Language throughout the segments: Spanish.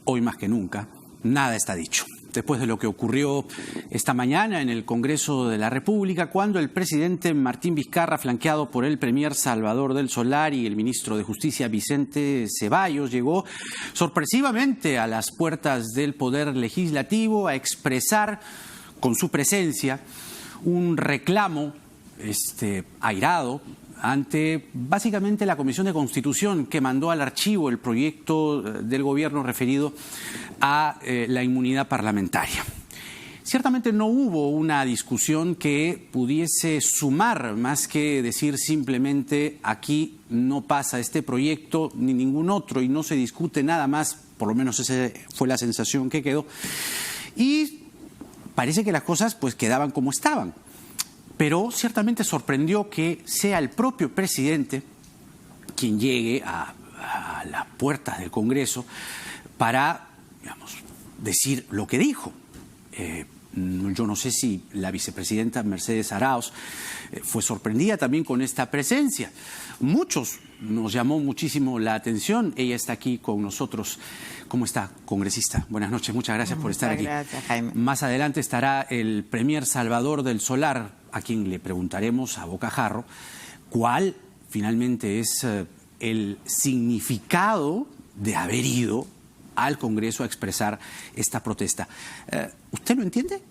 Hoy más que nunca, nada está dicho. Después de lo que ocurrió esta mañana en el Congreso de la República, cuando el presidente Martín Vizcarra, flanqueado por el premier Salvador del Solar y el ministro de Justicia Vicente Ceballos, llegó sorpresivamente a las puertas del Poder Legislativo a expresar con su presencia un reclamo airado ante básicamente la Comisión de Constitución, que mandó al archivo el proyecto del gobierno referido a la inmunidad parlamentaria. Ciertamente no hubo una discusión que pudiese sumar, más que decir simplemente aquí no pasa este proyecto ni ningún otro y no se discute nada más, por lo menos esa fue la sensación que quedó. Y parece que las cosas pues quedaban como estaban. Pero ciertamente sorprendió que sea el propio presidente quien llegue a las puertas del Congreso para, decir lo que dijo. Yo no sé si la vicepresidenta Mercedes Arauz fue sorprendida también con esta presencia. Muchos nos llamó muchísimo la atención. Ella está aquí con nosotros. ¿Cómo está, congresista? Buenas noches, muchas gracias por estar aquí. Gracias, Jaime. Más adelante estará el premier Salvador del Solar, a quien le preguntaremos a bocajarro cuál finalmente es el significado de haber ido al Congreso a expresar esta protesta. ¿Usted lo entiende?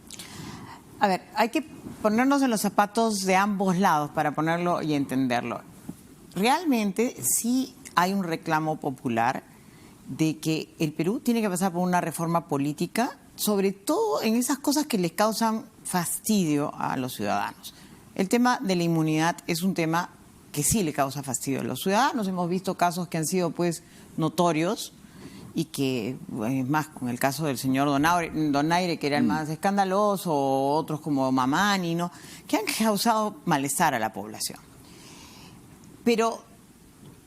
A ver, hay que ponernos en los zapatos de ambos lados para ponerlo y entenderlo. Realmente sí hay un reclamo popular de que el Perú tiene que pasar por una reforma política, sobre todo en esas cosas que les causan fastidio a los ciudadanos. El tema de la inmunidad es un tema que sí le causa fastidio a los ciudadanos. Hemos visto casos que han sido pues notorios y que, más con el caso del señor Donaire, que era el más escandaloso, o otros como Mamani, ¿no?, que han causado malestar a la población. Pero,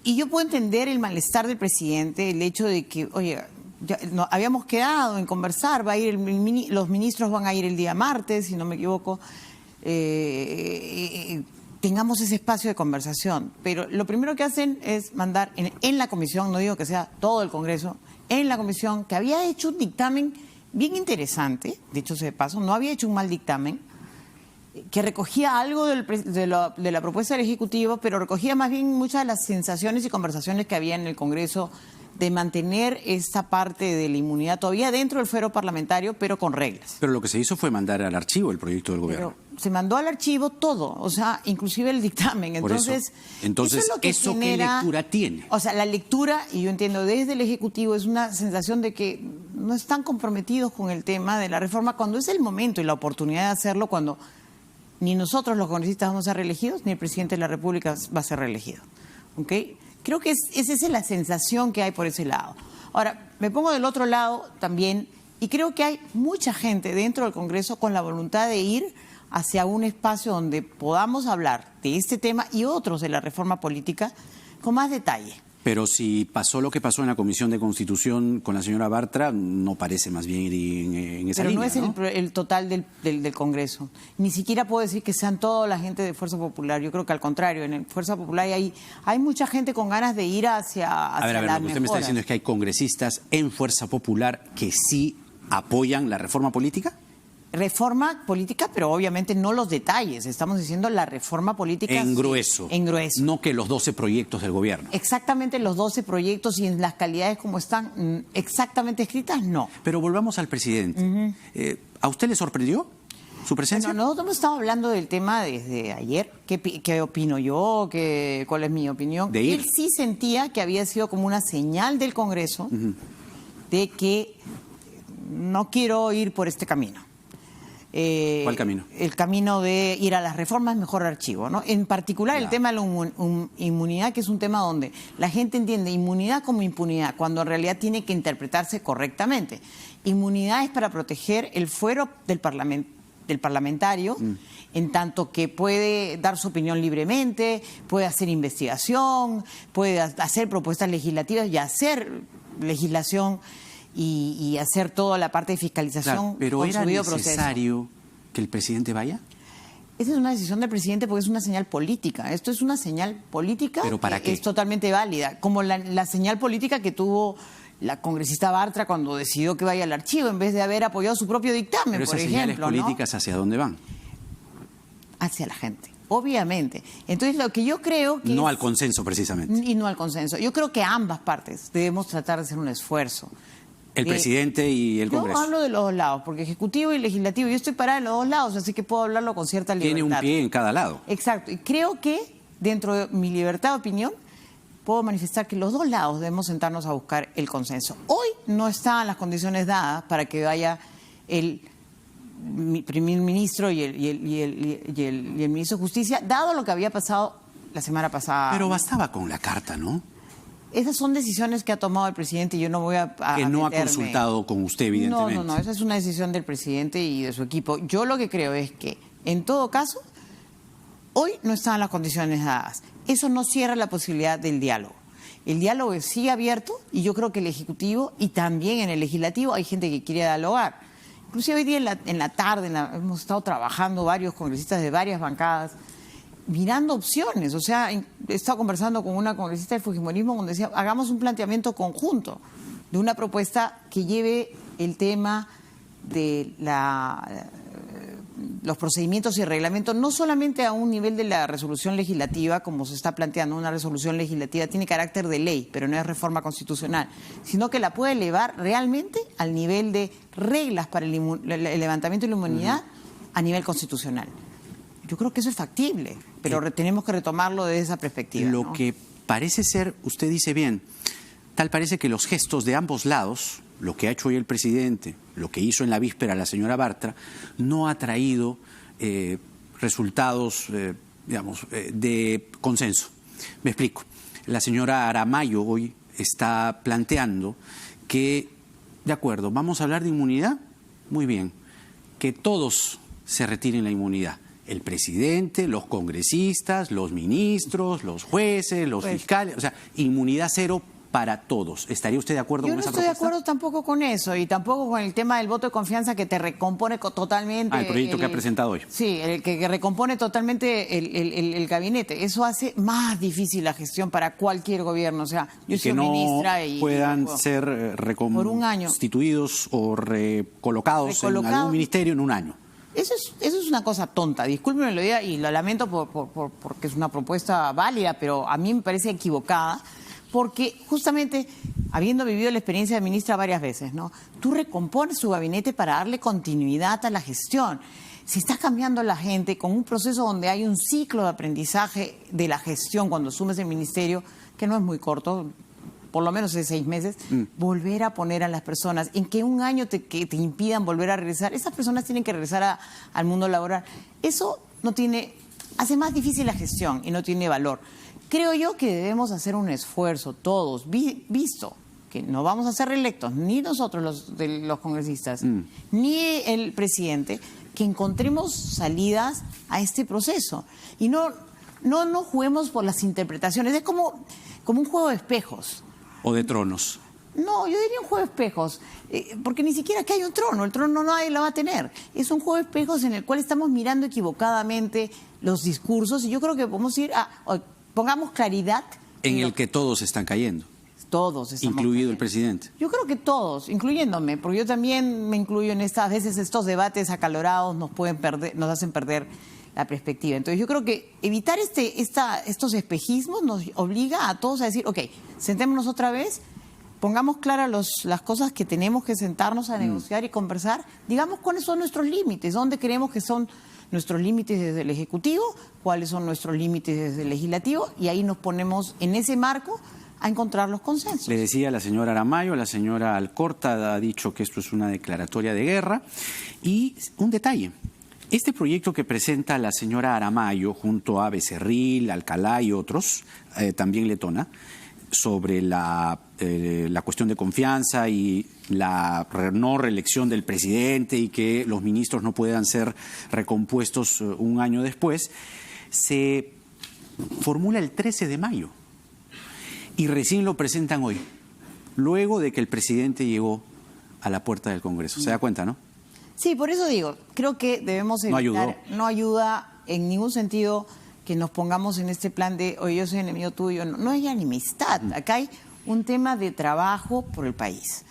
y yo puedo entender el malestar del presidente, el hecho de que, oye, ya, no, habíamos quedado en conversar, va a ir los ministros van a ir el día martes, si no me equivoco, tengamos ese espacio de conversación. Pero lo primero que hacen es mandar en la comisión, no digo que sea todo el Congreso, en la comisión, que había hecho un dictamen bien interesante, dicho sea de paso, no había hecho un mal dictamen, que recogía algo de la propuesta del Ejecutivo, pero recogía más bien muchas de las sensaciones y conversaciones que había en el Congreso de mantener esta parte de la inmunidad todavía dentro del fuero parlamentario, pero con reglas. Pero lo que se hizo fue mandar al archivo el proyecto del gobierno. Pero se mandó al archivo todo, o sea, inclusive el dictamen. Entonces, ¿eso qué lectura tiene? O sea, la lectura, y yo entiendo desde el Ejecutivo, es una sensación de que no están comprometidos con el tema de la reforma cuando es el momento y la oportunidad de hacerlo, cuando ni nosotros los congresistas vamos a ser reelegidos, ni el presidente de la República va a ser reelegido. ¿Ok? Creo que esa es la sensación que hay por ese lado. Ahora, me pongo del otro lado también, y creo que hay mucha gente dentro del Congreso con la voluntad de ir hacia un espacio donde podamos hablar de este tema y otros de la reforma política con más detalle. Pero si pasó lo que pasó en la Comisión de Constitución con la señora Bartra, no parece más bien ir en esa línea, Pero no es el total del Congreso. Ni siquiera puedo decir que sean toda la gente de Fuerza Popular. Yo creo que al contrario, en Fuerza Popular hay mucha gente con ganas de ir hacia a ver, las lo que usted me está diciendo es que hay congresistas en Fuerza Popular que sí apoyan la reforma política. Reforma política, pero obviamente no los detalles. Estamos diciendo la reforma política en grueso. En grueso. No que los 12 proyectos del gobierno. Exactamente los 12 proyectos y en las calidades como están exactamente escritas, no. Pero volvamos al presidente. ¿A usted le sorprendió su presencia? Bueno, nosotros hemos estado hablando del tema desde ayer. ¿Qué opino yo? ¿Cuál es mi opinión? De ir. Él sí sentía que había sido como una señal del Congreso de que no quiero ir por este camino. ¿Cuál camino? El camino de ir a las reformas, mejor archivo, ¿no? En particular el tema de la inmunidad, que es un tema donde la gente entiende inmunidad como impunidad, cuando en realidad tiene que interpretarse correctamente. Inmunidad es para proteger el fuero del parlamentario, en tanto que puede dar su opinión libremente, puede hacer investigación, puede hacer propuestas legislativas y hacer legislación y hacer toda la parte de fiscalización. Claro, pero con ¿era su debido necesario proceso. Que el presidente vaya? Esa es una decisión del presidente porque es una señal política. Esto es una señal política. ¿Pero para qué? Es totalmente válida. Como la señal política que tuvo la congresista Bartra cuando decidió que vaya al archivo en vez de haber apoyado su propio dictamen, pero por esas ejemplo. señales políticas, ¿no? ¿Hacia dónde van? Hacia la gente, obviamente. Entonces, lo que yo creo que... No al consenso, precisamente. Y no al consenso. Yo creo que ambas partes debemos tratar de hacer un esfuerzo. El presidente y el Congreso. Yo hablo de los dos lados, porque Ejecutivo y Legislativo, yo estoy parada en los dos lados, así que puedo hablarlo con cierta libertad. Tiene un pie en cada lado. Exacto. Y creo que, dentro de mi libertad de opinión, puedo manifestar que los dos lados debemos sentarnos a buscar el consenso. Hoy no están las condiciones dadas para que vaya el primer ministro y el ministro de Justicia, dado lo que había pasado la semana pasada. Pero bastaba con la carta, ¿no? Esas son decisiones que ha tomado el presidente y yo no voy a que no meterme. Ha consultado con usted, evidentemente. No, esa es una decisión del presidente y de su equipo. Yo lo que creo es que, en todo caso, hoy no están las condiciones dadas. Eso no cierra la posibilidad del diálogo. El diálogo sigue abierto y yo creo que el Ejecutivo y también en el Legislativo hay gente que quiere dialogar. Inclusive hoy día en la tarde hemos estado trabajando varios congresistas de varias bancadas mirando opciones. O sea, he estado conversando con una congresista del fujimorismo donde decía, hagamos un planteamiento conjunto de una propuesta que lleve el tema de los procedimientos y reglamentos no solamente a un nivel de la resolución legislativa, como se está planteando. Una resolución legislativa tiene carácter de ley, pero no es reforma constitucional, sino que la puede elevar realmente al nivel de reglas para el levantamiento de la inmunidad a nivel constitucional. Yo creo que eso es factible, pero tenemos que retomarlo desde esa perspectiva. Lo ¿no? que parece ser, usted dice bien, tal parece que los gestos de ambos lados, lo que ha hecho hoy el presidente, lo que hizo en la víspera la señora Bartra, no ha traído resultados, de consenso. Me explico. La señora Aramayo hoy está planteando que, de acuerdo, vamos a hablar de inmunidad, muy bien, que todos se retiren la inmunidad. El presidente, los congresistas, los ministros, los jueces, los fiscales, o sea, inmunidad cero para todos. ¿Estaría usted de acuerdo con esa propuesta? Yo no estoy de acuerdo tampoco con eso y tampoco con el tema del voto de confianza que te recompone totalmente. El proyecto que ha presentado hoy. Sí, el que recompone totalmente el gabinete. Eso hace más difícil la gestión para cualquier gobierno. O sea, yo soy ministra y... puedan ser reconstituidos o recolocados en algún ministerio en un año. Eso es una cosa tonta, discúlpenme lo diga y lo lamento porque es una propuesta válida, pero a mí me parece equivocada, porque justamente, habiendo vivido la experiencia de ministra varias veces, ¿no? Tú recompones su gabinete para darle continuidad a la gestión. Si estás cambiando a la gente con un proceso donde hay un ciclo de aprendizaje de la gestión cuando asumes el ministerio, que no es muy corto, por lo menos de 6 meses, volver a poner a las personas, en que un año que te impidan volver a regresar, esas personas tienen que regresar al mundo laboral. Eso hace más difícil la gestión y no tiene valor. Creo yo que debemos hacer un esfuerzo todos, visto que no vamos a ser reelectos, ni nosotros los congresistas, ni el presidente, que encontremos salidas a este proceso. Y no juguemos por las interpretaciones, es como un juego de espejos. ¿O de tronos? No, yo diría un juego de espejos, porque ni siquiera aquí hay un trono, el trono nadie lo va a tener. Es un juego de espejos en el cual estamos mirando equivocadamente los discursos y yo creo que podemos pongamos claridad. En el que todos están cayendo. Todos estamos incluido cayendo. El presidente. Yo creo que todos, incluyéndome, porque yo también me incluyo en a veces estos debates acalorados nos hacen perder la perspectiva. Entonces yo creo que evitar estos espejismos nos obliga a todos a decir, ok, sentémonos otra vez, pongamos claras las cosas que tenemos que sentarnos a negociar y conversar, digamos cuáles son nuestros límites, dónde creemos que son nuestros límites desde el Ejecutivo, cuáles son nuestros límites desde el Legislativo, y ahí nos ponemos en ese marco a encontrar los consensos. Le decía a la señora Aramayo, la señora Alcorta ha dicho que esto es una declaratoria de guerra. Y un detalle, este proyecto que presenta la señora Aramayo junto a Becerril, Alcalá y otros, también letona, sobre la cuestión de confianza y la no reelección del presidente y que los ministros no puedan ser recompuestos un año después, se formula el 13 de mayo y recién lo presentan hoy, luego de que el presidente llegó a la puerta del Congreso. ¿Se da cuenta, no? Sí, por eso digo, creo que debemos evitar, no ayuda en ningún sentido que nos pongamos en este plan de, oye, yo soy enemigo tuyo, no hay enemistad, acá hay un tema de trabajo por el país.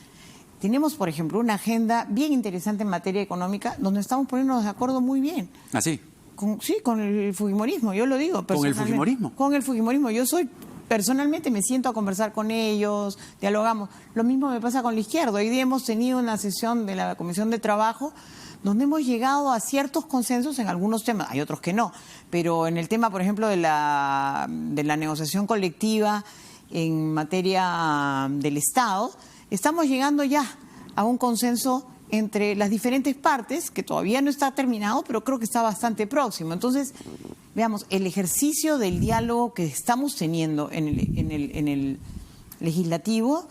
Tenemos, por ejemplo, una agenda bien interesante en materia económica donde estamos poniéndonos de acuerdo muy bien. ¿Ah, sí? Sí, con el fujimorismo, yo lo digo personalmente. ¿Con el fujimorismo? Con el fujimorismo. Personalmente me siento a conversar con ellos, dialogamos. Lo mismo me pasa con la izquierda. Hoy día hemos tenido una sesión de la Comisión de Trabajo donde hemos llegado a ciertos consensos en algunos temas, hay otros que no, pero en el tema, por ejemplo, de la negociación colectiva en materia del Estado, estamos llegando ya a un consenso entre las diferentes partes, que todavía no está terminado, pero creo que está bastante próximo. Entonces, veamos, el ejercicio del diálogo que estamos teniendo en el legislativo,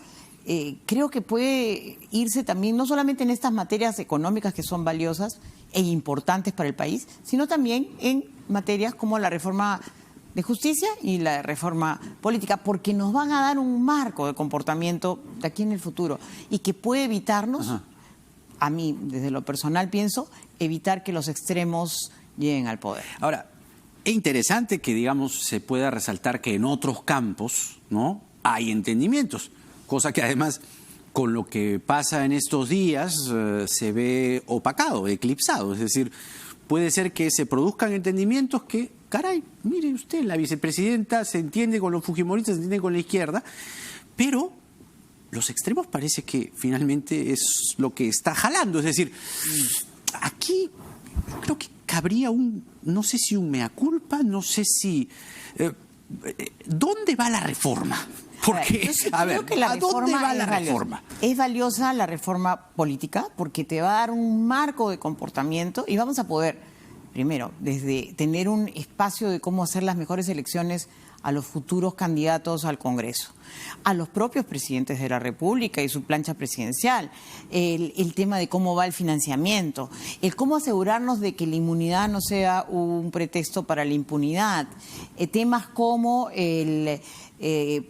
creo que puede irse también, no solamente en estas materias económicas que son valiosas e importantes para el país, sino también en materias como la reforma de justicia y la reforma política, porque nos van a dar un marco de comportamiento de aquí en el futuro y que puede evitarnos, a mí desde lo personal pienso, evitar que los extremos lleguen al poder. Ahora, es interesante que, digamos, se pueda resaltar que en otros campos, ¿no?, hay entendimientos, cosa que además con lo que pasa en estos días se ve opacado, eclipsado, es decir, puede ser que se produzcan entendimientos que, caray, mire usted, la vicepresidenta se entiende con los fujimoristas, se entiende con la izquierda, pero los extremos parece que finalmente es lo que está jalando. Es decir, aquí creo que cabría no sé si un mea culpa, no sé si... ¿dónde va la reforma? Porque, ¿a dónde va la reforma? Es valiosa la reforma política porque te va a dar un marco de comportamiento y vamos a poder, primero, desde tener un espacio de cómo hacer las mejores elecciones a los futuros candidatos al Congreso, a los propios presidentes de la República y su plancha presidencial, el tema de cómo va el financiamiento, el cómo asegurarnos de que la inmunidad no sea un pretexto para la impunidad, temas como el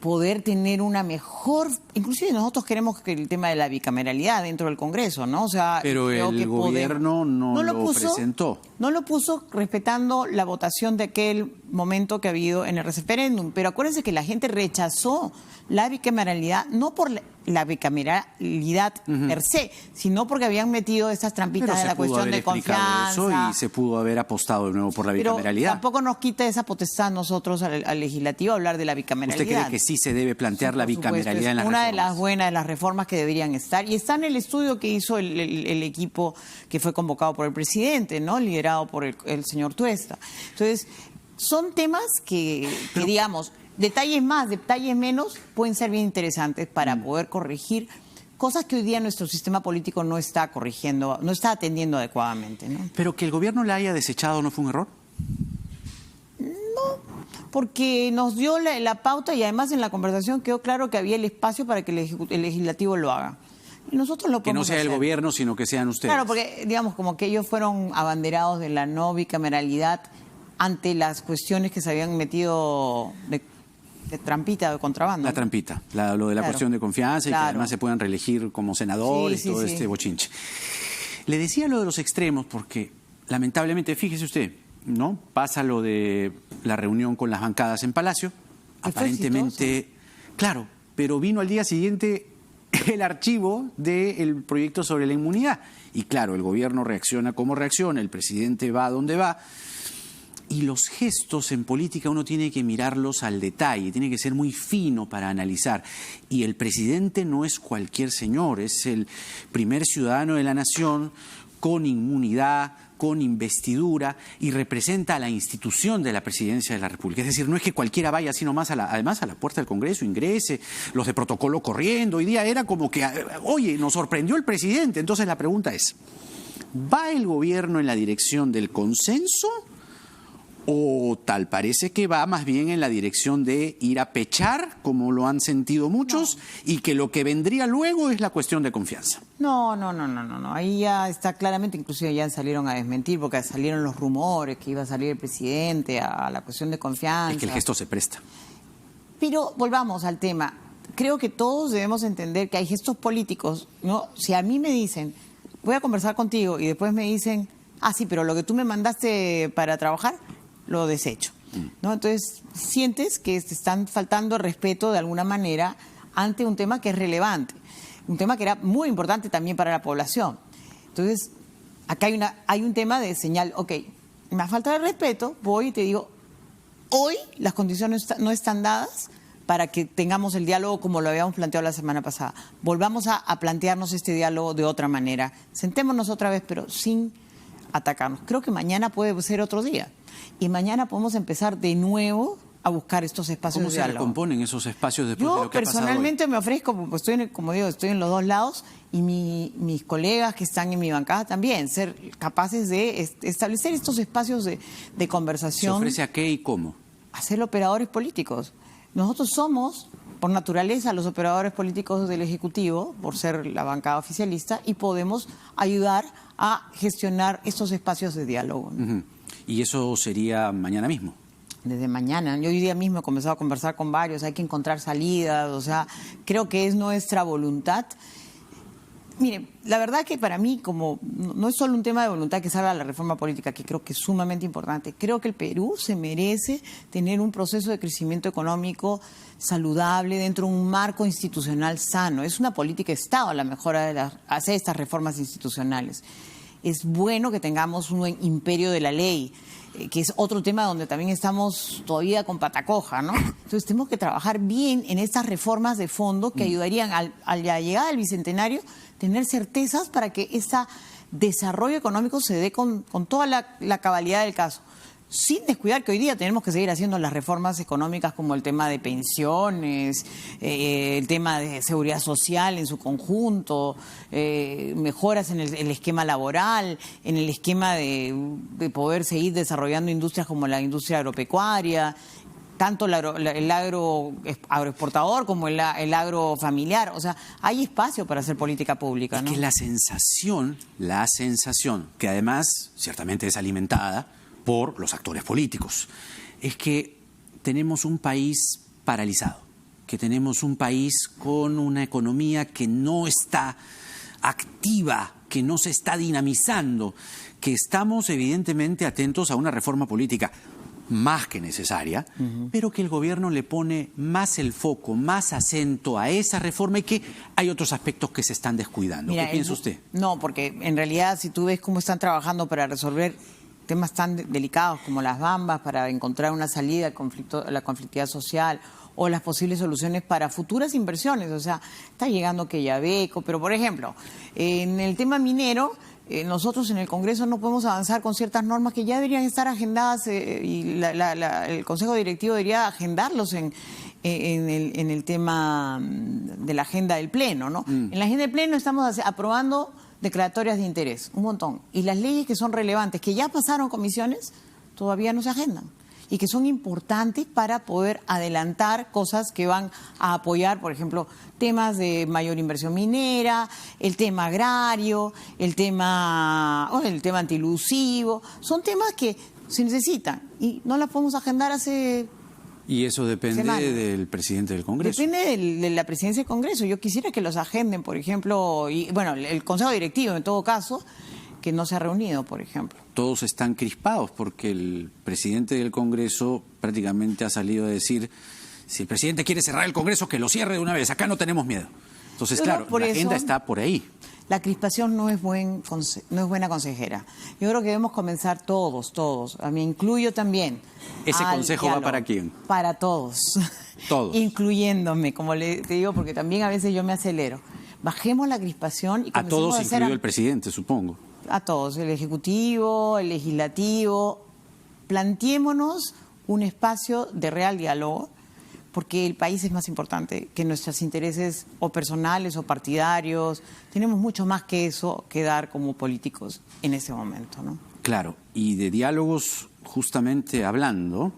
poder tener una mejor, inclusive nosotros queremos que el tema de la bicameralidad dentro del Congreso, ¿no? O sea, pero el gobierno no lo presentó. No lo puso respetando la votación de aquel momento que ha habido en el referéndum, pero acuérdense que la gente rechazó la bicameralidad, no por la bicameralidad per se, sino porque habían metido esas trampitas de la cuestión de confianza. Eso y se pudo haber apostado de nuevo por la bicameralidad. Pero tampoco nos quita esa potestad a nosotros al legislativo hablar de la bicameralidad. ¿Usted cree que sí se debe plantear la bicameralidad en las reformas? Una de las buenas de las reformas que deberían estar, y está en el estudio que hizo el equipo que fue convocado por el presidente, ¿no?, liderado por el señor Tuesta. Entonces, son temas que digamos, detalles más, detalles menos, pueden ser bien interesantes para poder corregir cosas que hoy día nuestro sistema político no está corrigiendo, no está atendiendo adecuadamente, ¿no? Pero que el gobierno la haya desechado, ¿no fue un error? No, porque nos dio la pauta y además en la conversación quedó claro que había el espacio para que el legislativo lo haga. Y nosotros lo podemos que no sea hacer. El gobierno, sino que sean ustedes. Claro, porque digamos como que ellos fueron abanderados de la no bicameralidad ante las cuestiones que se habían metido de trampita, de contrabando. La trampita, lo de la cuestión de confianza y que además se puedan reelegir como senadores y todo este bochinche. Le decía lo de los extremos porque lamentablemente, fíjese usted, ¿no?, pasa lo de la reunión con las bancadas en Palacio, aparentemente, claro, pero vino al día siguiente el archivo del proyecto sobre la inmunidad y claro, el gobierno reacciona como reacciona, el presidente va a donde va. Y los gestos en política uno tiene que mirarlos al detalle, tiene que ser muy fino para analizar. Y el presidente no es cualquier señor, es el primer ciudadano de la nación con inmunidad, con investidura y representa a la institución de la presidencia de la República. Es decir, no es que cualquiera vaya así nomás además a la puerta del Congreso, ingrese, los de protocolo corriendo. Hoy día era como que, oye, nos sorprendió el presidente. Entonces la pregunta es, ¿va el gobierno en la dirección del consenso? O tal parece que va más bien en la dirección de ir a pechar, como lo han sentido muchos, y que lo que vendría luego es la cuestión de confianza. No. Ahí ya está claramente, inclusive ya salieron a desmentir, porque salieron los rumores que iba a salir el presidente a la cuestión de confianza. Es que el gesto se presta. Pero volvamos al tema. Creo que todos debemos entender que hay gestos políticos, ¿no? Si a mí me dicen, voy a conversar contigo, y después me dicen, sí, pero lo que tú me mandaste para trabajar, lo desecho, ¿no? Entonces, sientes que te están faltando respeto de alguna manera ante un tema que es relevante, un tema que era muy importante también para la población. Entonces, acá hay un tema de señal, ok, me falta de respeto, voy y te digo, hoy las condiciones no están dadas para que tengamos el diálogo como lo habíamos planteado la semana pasada. Volvamos a plantearnos este diálogo de otra manera. Sentémonos otra vez, pero sin atacarnos. Creo que mañana puede ser otro día. Y mañana podemos empezar de nuevo a buscar estos espacios de diálogo. ¿Cómo se recomponen esos espacios después de lo que ha pasado hoy? Yo personalmente me ofrezco, pues como digo, estoy en los dos lados, y mis colegas que están en mi bancada también, ser capaces de establecer estos espacios de conversación. ¿Se ofrece a qué y cómo? A ser operadores políticos. Nosotros somos, por naturaleza, los operadores políticos del Ejecutivo, por ser la bancada oficialista, y podemos ayudar a gestionar estos espacios de diálogo, ¿no? Uh-huh. ¿Y eso sería mañana mismo? Desde mañana. Yo hoy día mismo he comenzado a conversar con varios, hay que encontrar salidas, o sea, creo que es nuestra voluntad. Mire, la verdad que para mí, como no es solo un tema de voluntad que salga la reforma política, que creo que es sumamente importante, creo que el Perú se merece tener un proceso de crecimiento económico saludable dentro de un marco institucional sano. Es una política de Estado la mejora de hacer estas reformas institucionales. Es bueno que tengamos un imperio de la ley, que es otro tema donde también estamos todavía con pata coja, ¿no? Entonces tenemos que trabajar bien en estas reformas de fondo que ayudarían a la llegada del Bicentenario tener certezas para que ese desarrollo económico se dé con toda la cabalidad del caso. Sin descuidar que hoy día tenemos que seguir haciendo las reformas económicas como el tema de pensiones, el tema de seguridad social en su conjunto, mejoras en el esquema laboral, en el esquema de poder seguir desarrollando industrias como la industria agropecuaria, tanto el agroexportador como el agro familiar. O sea, hay espacio para hacer política pública, ¿no? Es que la sensación, que además ciertamente es alimentada por los actores políticos, es que tenemos un país paralizado, que tenemos un país con una economía que no está activa, que no se está dinamizando, que estamos evidentemente atentos a una reforma política más que necesaria, pero que el gobierno le pone más el foco, más acento a esa reforma y que hay otros aspectos que se están descuidando. Mira, ¿qué piensa usted? No, porque en realidad si tú ves cómo están trabajando para resolver temas tan delicados como las Bambas, para encontrar una salida al conflicto, a la conflictividad social, o las posibles soluciones para futuras inversiones. O sea, está llegando Quellaveco, pero por ejemplo, en el tema minero, nosotros en el Congreso no podemos avanzar con ciertas normas que ya deberían estar agendadas y el Consejo Directivo debería agendarlos en el tema de la agenda del Pleno, ¿no? En la agenda del Pleno estamos aprobando declaratorias de interés, un montón. Y las leyes que son relevantes, que ya pasaron comisiones, todavía no se agendan. Y que son importantes para poder adelantar cosas que van a apoyar, por ejemplo, temas de mayor inversión minera, el tema agrario, el tema antilusivo. Son temas que se necesitan y no las podemos agendar hace... Y eso depende del presidente del Congreso. Depende de la presidencia del Congreso. Yo quisiera que los agenden, por ejemplo, y bueno, el Consejo Directivo, en todo caso, que no se ha reunido, por ejemplo. Todos están crispados porque el presidente del Congreso prácticamente ha salido a decir, si el presidente quiere cerrar el Congreso, que lo cierre de una vez, acá no tenemos miedo. Entonces, claro, la agenda está por ahí. La crispación no es buena consejera. Yo creo que debemos comenzar todos, a mí incluyo también. ¿Ese consejo va para quién? Para todos. Todos. Incluyéndome, como te digo, porque también a veces yo me acelero. Bajemos la crispación y a todos, incluido el presidente, supongo. A todos, el Ejecutivo, el Legislativo. Planteémonos un espacio de real diálogo, porque el país es más importante que nuestros intereses o personales o partidarios. Tenemos mucho más que eso que dar como políticos en ese momento, ¿no? Claro, y de diálogos justamente hablando,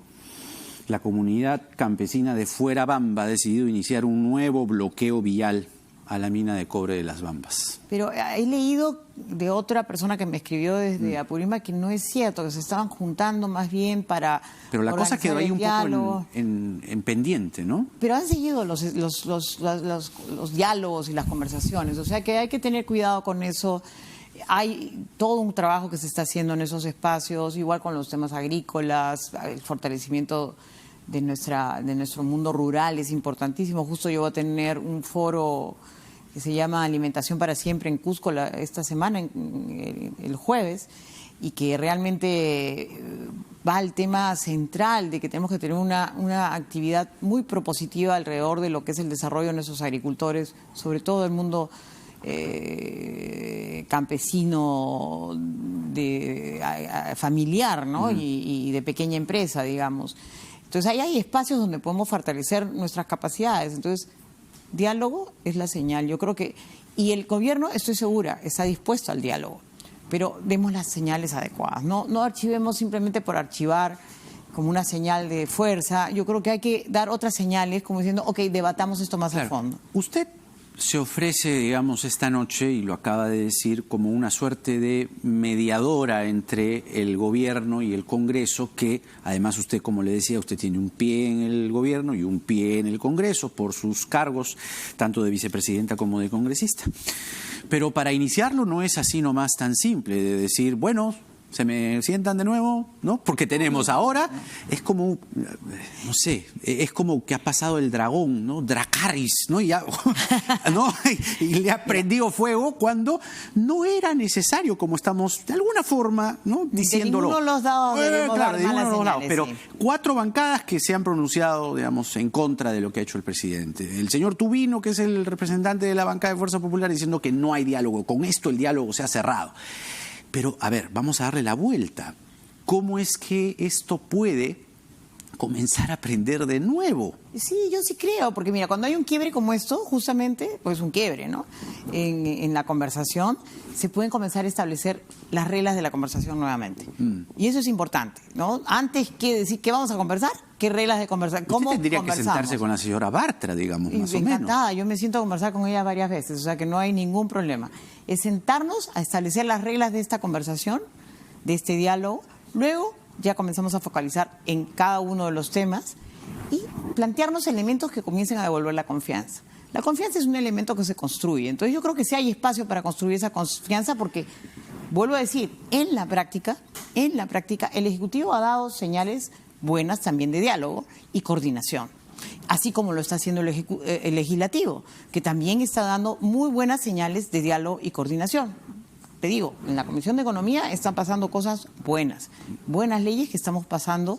la comunidad campesina de Fuerabamba ha decidido iniciar un nuevo bloqueo vial a la mina de cobre de las Bambas. Pero he leído de otra persona que me escribió desde Apurímac que no es cierto, que se estaban juntando más bien para... Pero la cosa quedó ahí un poco en pendiente, ¿no? Pero han seguido los diálogos y las conversaciones, o sea que hay que tener cuidado con eso. Hay todo un trabajo que se está haciendo en esos espacios, igual con los temas agrícolas, el fortalecimiento nuestro mundo rural es importantísimo. Justo yo voy a tener un foro que se llama Alimentación para Siempre en Cusco esta semana, el jueves, y que realmente va al tema central de que tenemos que tener una actividad muy propositiva alrededor de lo que es el desarrollo de nuestros agricultores, sobre todo el mundo campesino, familiar, ¿no? Y de pequeña empresa, digamos. Entonces ahí hay espacios donde podemos fortalecer nuestras capacidades. Entonces, diálogo es la señal. Yo creo que, y el gobierno, estoy segura, está dispuesto al diálogo, pero demos las señales adecuadas. No archivemos simplemente por archivar como una señal de fuerza. Yo creo que hay que dar otras señales, como diciendo, ok, debatamos esto más a fondo. Usted se ofrece, digamos, esta noche, y lo acaba de decir, como una suerte de mediadora entre el gobierno y el Congreso, que además usted, como le decía, usted tiene un pie en el gobierno y un pie en el Congreso por sus cargos, tanto de vicepresidenta como de congresista. Pero para iniciarlo no es así nomás tan simple de decir, bueno, se me sientan de nuevo, ¿no? Porque tenemos ahora, es como, no sé, es como que ha pasado el dragón, ¿no? Dracarys, ¿no? Y, ya, ¿no? Y le ha prendido fuego cuando no era necesario, como estamos de alguna forma, ¿no? Diciéndolo. De ninguno de los lados debemos dar malas señales, pero sí. 4 bancadas que se han pronunciado, digamos, en contra de lo que ha hecho el presidente. El señor Tubino, que es el representante de la bancada de Fuerza Popular, diciendo que no hay diálogo. Con esto el diálogo se ha cerrado. Pero, a ver, vamos a darle la vuelta. ¿Cómo es que esto puede comenzar a aprender de nuevo? Sí, yo sí creo, porque mira, cuando hay un quiebre como esto, justamente, pues un quiebre, ¿no? En la conversación, se pueden comenzar a establecer las reglas de la conversación nuevamente. Y eso es importante, ¿no? Antes que decir qué vamos a conversar, qué reglas de conversación, cómo Usted tendría conversamos. que sentarse con la señora Bartra, digamos, más o menos. Encantada, yo me siento a conversar con ella varias veces, o sea que no hay ningún problema. Es sentarnos a establecer las reglas de esta conversación, de este diálogo, luego ya comenzamos a focalizar en cada uno de los temas y plantearnos elementos que comiencen a devolver la confianza. La confianza es un elemento que se construye, entonces yo creo que sí hay espacio para construir esa confianza porque, vuelvo a decir, en la práctica, el Ejecutivo ha dado señales buenas también de diálogo y coordinación, así como lo está haciendo el Legislativo, que también está dando muy buenas señales de diálogo y coordinación. Te digo, en la Comisión de Economía están pasando cosas buenas leyes que estamos pasando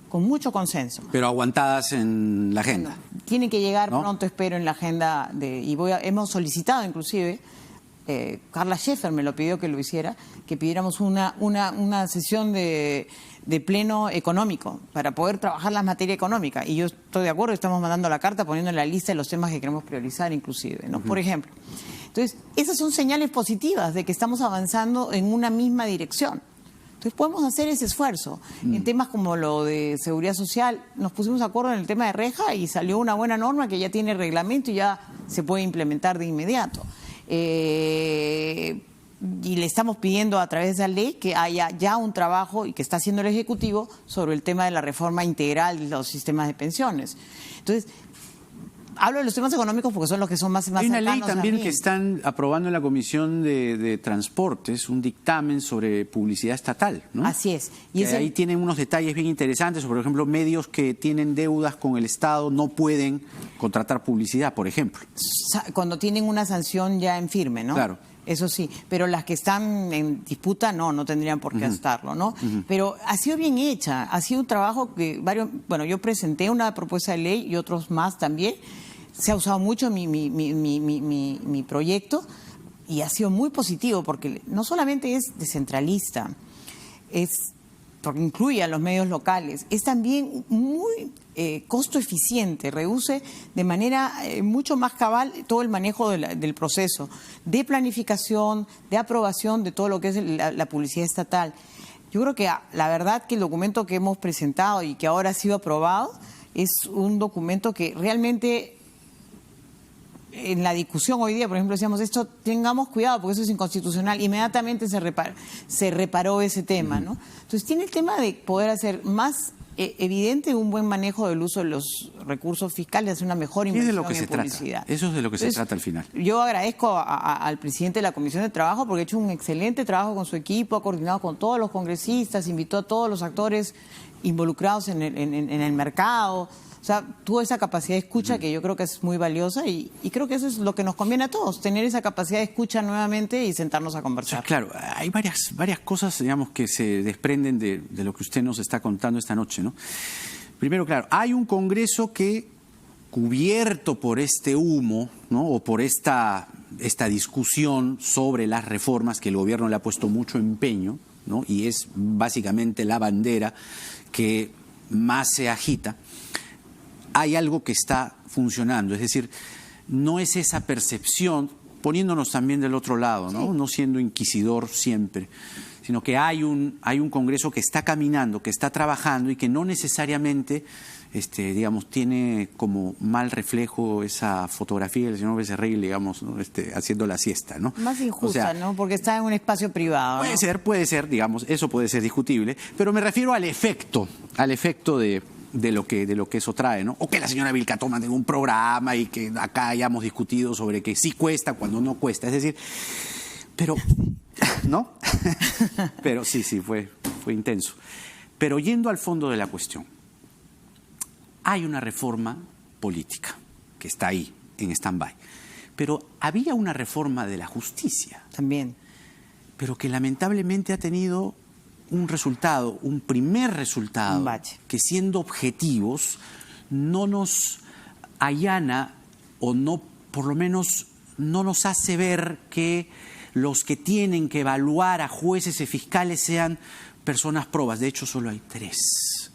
con mucho consenso. Pero aguantadas en la agenda. Bueno, tienen que llegar, ¿no? Pronto, espero, en la agenda hemos solicitado inclusive, Carla Scheffer me lo pidió que lo hiciera, que pidiéramos una sesión de pleno económico para poder trabajar la materia económica. Y yo estoy de acuerdo, estamos mandando la carta poniendo en la lista de los temas que queremos priorizar inclusive, ¿no? Por ejemplo. Entonces, esas son señales positivas de que estamos avanzando en una misma dirección. Entonces, podemos hacer ese esfuerzo. En temas como lo de seguridad social, nos pusimos de acuerdo en el tema de reja y salió una buena norma que ya tiene reglamento y ya se puede implementar de inmediato. Y le estamos pidiendo a través de la ley que haya ya un trabajo y que está haciendo el Ejecutivo sobre el tema de la reforma integral de los sistemas de pensiones. Entonces, hablo de los temas económicos porque son los que son más cercanos. Hay una ley también que están aprobando en la Comisión de Transportes, un dictamen sobre publicidad estatal, ¿no? Así es. Y ahí tienen unos detalles bien interesantes. Por ejemplo, medios que tienen deudas con el Estado no pueden contratar publicidad, por ejemplo. Cuando tienen una sanción ya en firme, ¿no? Claro. Eso sí, pero las que están en disputa no tendrían por qué estarlo, ¿no? Pero ha sido bien hecha, ha sido un trabajo que yo presenté una propuesta de ley y otros más también. Se ha usado mucho mi proyecto y ha sido muy positivo porque no solamente es descentralista, porque incluye a los medios locales, es también muy costo eficiente, reduce de manera mucho más cabal todo el manejo del proceso de planificación, de aprobación de todo lo que es la publicidad estatal. Yo creo que la verdad que el documento que hemos presentado y que ahora ha sido aprobado es un documento que realmente en la discusión hoy día, por ejemplo, decíamos esto, tengamos cuidado porque eso es inconstitucional. Inmediatamente se reparó ese tema, ¿no? Entonces tiene el tema de poder hacer más evidente un buen manejo del uso de los recursos fiscales, una mejor inversión es de lo que en se publicidad. Trata. Eso es de lo que se trata al final. Yo agradezco al presidente de la Comisión de Trabajo porque ha hecho un excelente trabajo con su equipo, ha coordinado con todos los congresistas, invitó a todos los actores involucrados en el mercado. O sea, tuvo esa capacidad de escucha que yo creo que es muy valiosa y creo que eso es lo que nos conviene a todos, tener esa capacidad de escucha nuevamente y sentarnos a conversar. O sea, claro, hay varias cosas, digamos, que se desprenden de lo que usted nos está contando esta noche, ¿no? Primero, claro, hay un Congreso que, cubierto por este humo, ¿no? O por esta discusión sobre las reformas que el gobierno le ha puesto mucho empeño, ¿no? Y es básicamente la bandera que más se agita. Hay algo que está funcionando, es decir, no es esa percepción, poniéndonos también del otro lado, ¿no? Sí. No siendo inquisidor siempre, sino que hay un Congreso que está caminando, que está trabajando y que no necesariamente, digamos, tiene como mal reflejo esa fotografía del señor Becerril, digamos, ¿no? Haciendo la siesta, ¿no? Más injusta, o sea, ¿no? Porque está en un espacio privado. Puede ser, digamos, eso puede ser discutible, pero me refiero al efecto de lo que eso trae, ¿no? O que la señora Vilca Toma tenga un programa y que acá hayamos discutido sobre que sí cuesta cuando no cuesta. Es decir, pero, ¿no? Pero sí, fue intenso. Pero yendo al fondo de la cuestión, hay una reforma política que está ahí, en stand-by. Pero había una reforma de la justicia. También. Pero que lamentablemente ha tenido un primer resultado, que siendo objetivos no nos allana o no, por lo menos no nos hace ver que los que tienen que evaluar a jueces y fiscales sean personas probas. De hecho, solo hay 3.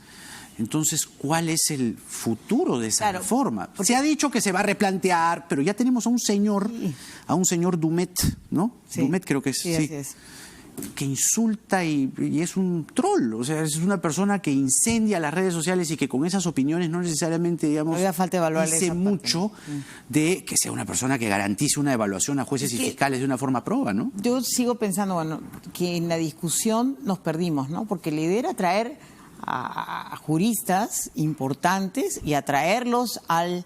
Entonces, ¿cuál es el futuro de esa reforma? Se ha dicho que se va a replantear, pero ya tenemos a un señor Dumet, ¿no? Sí. Dumet creo que es. Sí, así es. Que insulta y es un troll, o sea, es una persona que incendia las redes sociales y que con esas opiniones no necesariamente, digamos, dice mucho de que sea una persona que garantice una evaluación a jueces y fiscales de una forma proba, ¿no? Yo sigo pensando, bueno, que en la discusión nos perdimos, ¿no? Porque la idea era traer a juristas importantes y atraerlos al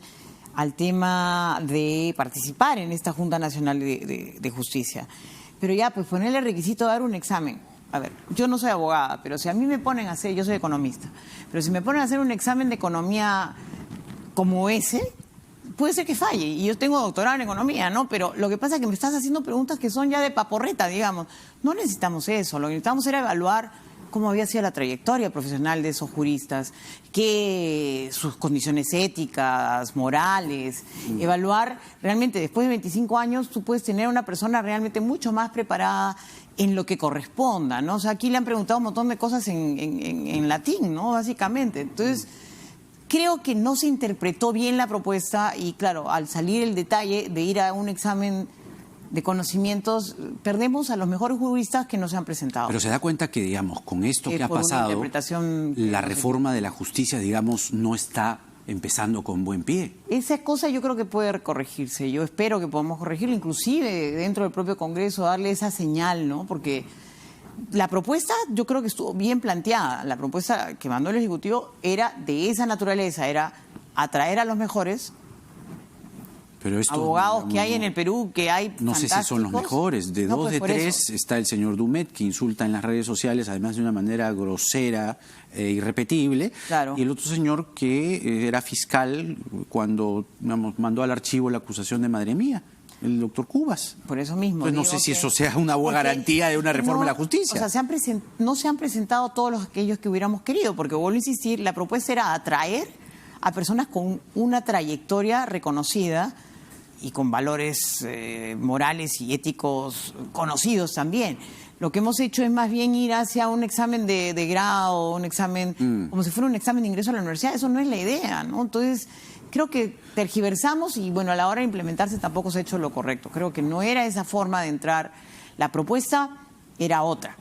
tema de participar en esta Junta Nacional de Justicia. Pero ya, pues ponerle el requisito de dar un examen. A ver, yo no soy abogada, pero si a mí me ponen a hacer, yo soy economista, pero si me ponen a hacer un examen de economía como ese, puede ser que falle. Y yo tengo doctorado en economía, ¿no? Pero lo que pasa es que me estás haciendo preguntas que son ya de paporreta, digamos. No necesitamos eso, lo que necesitamos era evaluar cómo había sido la trayectoria profesional de esos juristas, sus condiciones éticas, morales, evaluar realmente después de 25 años tú puedes tener una persona realmente mucho más preparada en lo que corresponda, ¿no? O sea, aquí le han preguntado un montón de cosas en latín, ¿no? Básicamente. Entonces, creo que no se interpretó bien la propuesta y, claro, al salir el detalle de ir a un examen de conocimientos, perdemos a los mejores juristas que no se han presentado. Pero se da cuenta que, digamos, con esto que ha pasado, la reforma de la justicia, digamos, no está empezando con buen pie. Esa cosa yo creo que puede corregirse. Yo espero que podamos corregirlo, inclusive dentro del propio Congreso, darle esa señal, ¿no? Porque la propuesta yo creo que estuvo bien planteada. La propuesta que mandó el Ejecutivo era de esa naturaleza, era atraer a los mejores pero esto, abogados, digamos, que hay en el Perú, que hay no sé si son los mejores. De 2 de 3 está el señor Dumet, que insulta en las redes sociales, además de una manera grosera e irrepetible. Claro. Y el otro señor que era fiscal cuando, digamos, mandó al archivo la acusación de Madre Mía, el doctor Cubas. Por eso mismo. Pues no sé si eso sea una buena garantía de una reforma de la justicia. O sea, no se han presentado todos aquellos que hubiéramos querido, porque vuelvo a insistir, la propuesta era atraer a personas con una trayectoria reconocida y con valores morales y éticos conocidos también. Lo que hemos hecho es más bien ir hacia un examen de grado, un examen, como si fuera un examen de ingreso a la universidad. Eso no es la idea, ¿no? Entonces, creo que tergiversamos y, bueno, a la hora de implementarse tampoco se ha hecho lo correcto. Creo que no era esa forma de entrar. La propuesta era otra.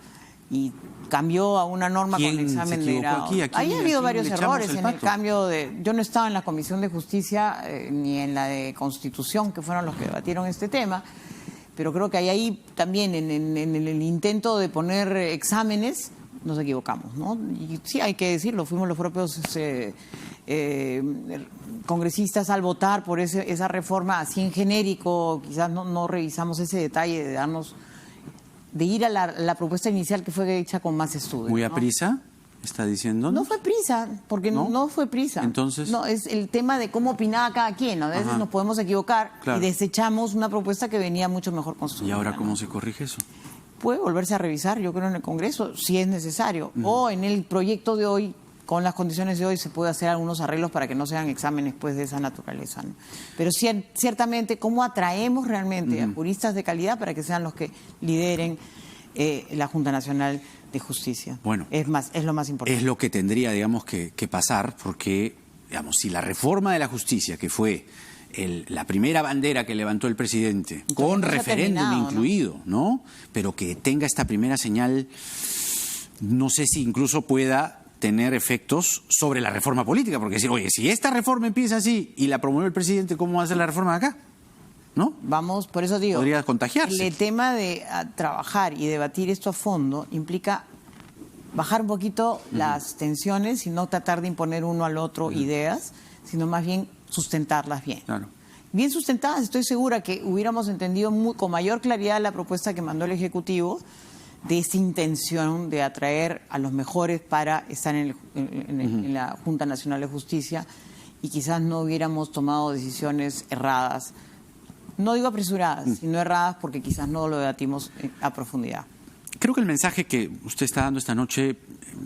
Y cambió a una norma con examen de grado. Ahí ha habido varios errores en el cambio de... Yo no estaba en la Comisión de Justicia ni en la de Constitución, que fueron los que debatieron este tema, pero creo que ahí también en el intento de poner exámenes nos equivocamos, ¿no? Y sí, hay que decirlo, fuimos los propios congresistas al votar por esa reforma así en genérico, quizás no revisamos ese detalle de ir a la propuesta inicial que fue hecha con más estudios. ¿Muy a ¿no? prisa? ¿Está diciendo? No fue prisa, porque no fue prisa. Entonces. No, es el tema de cómo opinaba cada quien, ¿no? A veces nos podemos equivocar y desechamos una propuesta que venía mucho mejor construida. ¿Y ahora cómo ¿no? se corrige eso? Puede volverse a revisar, yo creo, en el Congreso, si es necesario. O en el proyecto de hoy, con las condiciones de hoy, se puede hacer algunos arreglos para que no sean exámenes pues, de esa naturaleza, ¿no? Pero ciertamente, ¿cómo atraemos realmente a juristas de calidad para que sean los que lideren la Junta Nacional de Justicia? Bueno, es lo más importante. Es lo que tendría, digamos, que pasar, porque, digamos, si la reforma de la justicia, que fue la primera bandera que levantó el presidente, con referéndum incluido, ¿no? Pero que tenga esta primera señal, no sé si incluso pueda tener efectos sobre la reforma política, porque decir, oye, si esta reforma empieza así y la promueve el presidente, ¿cómo va a ser la reforma de acá? ¿No? Vamos, por eso digo, podría contagiarse. El tema de trabajar y debatir esto a fondo implica bajar un poquito las tensiones y no tratar de imponer uno al otro ideas, sino más bien sustentarlas bien. Claro. Bien sustentadas, estoy segura que hubiéramos entendido con mayor claridad la propuesta que mandó el Ejecutivo de esa intención de atraer a los mejores para estar en la Junta Nacional de Justicia, y quizás no hubiéramos tomado decisiones erradas. No digo apresuradas, sino erradas porque quizás no lo debatimos a profundidad. Creo que el mensaje que usted está dando esta noche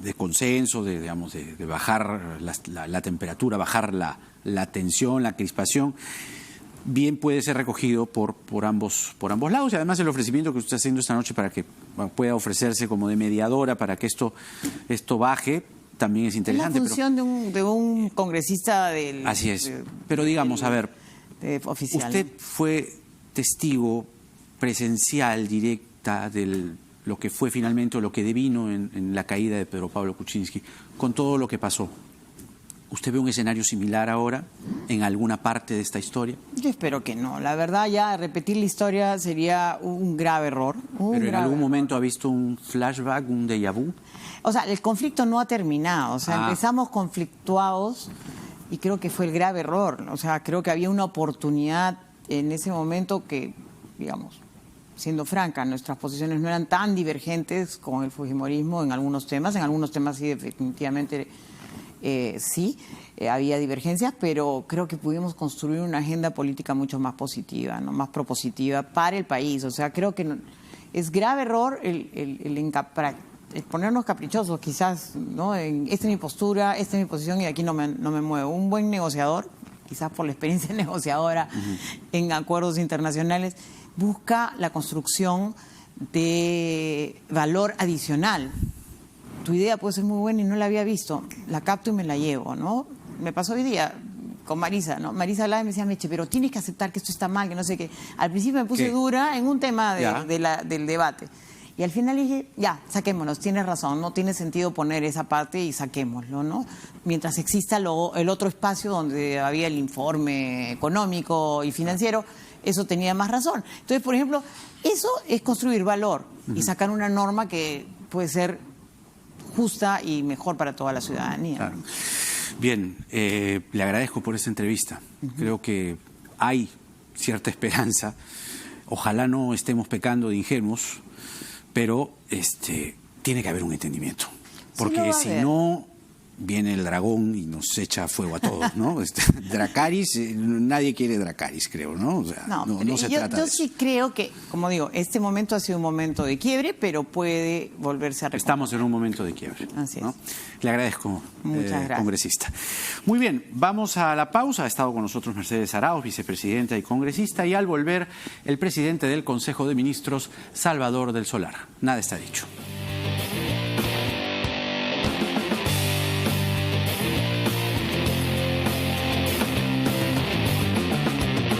de consenso, de bajar la temperatura, bajar la tensión, la crispación, bien puede ser recogido por ambos lados, y además el ofrecimiento que usted está haciendo esta noche para que pueda ofrecerse como de mediadora para que esto baje también es interesante. Es la función de un congresista del... Así es. Pero digamos, a ver, oficial, usted ¿no? fue testigo presencial, directa, de lo que fue finalmente o lo que devino en la caída de Pedro Pablo Kuczynski, con todo lo que pasó. ¿Usted ve un escenario similar ahora en alguna parte de esta historia? Yo espero que no. La verdad, ya repetir la historia sería un grave error. ¿Pero en algún momento ha visto un flashback, un déjà vu? O sea, el conflicto no ha terminado. O sea, empezamos conflictuados y creo que fue el grave error. O sea, creo que había una oportunidad en ese momento que, digamos, siendo franca, nuestras posiciones no eran tan divergentes con el fujimorismo en algunos temas. En algunos temas sí, definitivamente... había divergencias, pero creo que pudimos construir una agenda política mucho más positiva, ¿no? Más propositiva para el país. O sea, creo que es grave error el ponernos caprichosos, quizás, ¿no? Esta es mi postura, esta es mi posición y de aquí no me muevo. Un buen negociador, quizás por la experiencia negociadora en acuerdos internacionales, busca la construcción de valor adicional. Tu idea puede ser muy buena y no la había visto, la capto y me la llevo, ¿no? Me pasó hoy día con Marisa, ¿no? Marisa hablaba y me decía, Meche, pero tienes que aceptar que esto está mal, que no sé qué. Al principio me puse dura en un tema del debate. Y al final dije, ya, saquémonos, tienes razón, no tiene sentido poner esa parte y saquémoslo, ¿no? Mientras exista el otro espacio donde había el informe económico y financiero, eso tenía más razón. Entonces, por ejemplo, eso es construir valor y sacar una norma que puede ser justa y mejor para toda la ciudadanía. Claro. Bien, le agradezco por esta entrevista. Creo que hay cierta esperanza. Ojalá no estemos pecando de ingenuos, pero tiene que haber un entendimiento. Porque si no, viene el dragón y nos echa fuego a todos, ¿no? Dracarys, nadie quiere Dracarys, creo, ¿no? O sea, no se trata de eso. Yo sí creo que, como digo, este momento ha sido un momento de quiebre, pero puede volverse a recomponer. Estamos en un momento de quiebre. Así es. ¿No? Le agradezco, muchas gracias, congresista. Muy bien, vamos a la pausa. Ha estado con nosotros Mercedes Arauz, vicepresidenta y congresista, y al volver, el presidente del Consejo de Ministros, Salvador del Solar. Nada está dicho.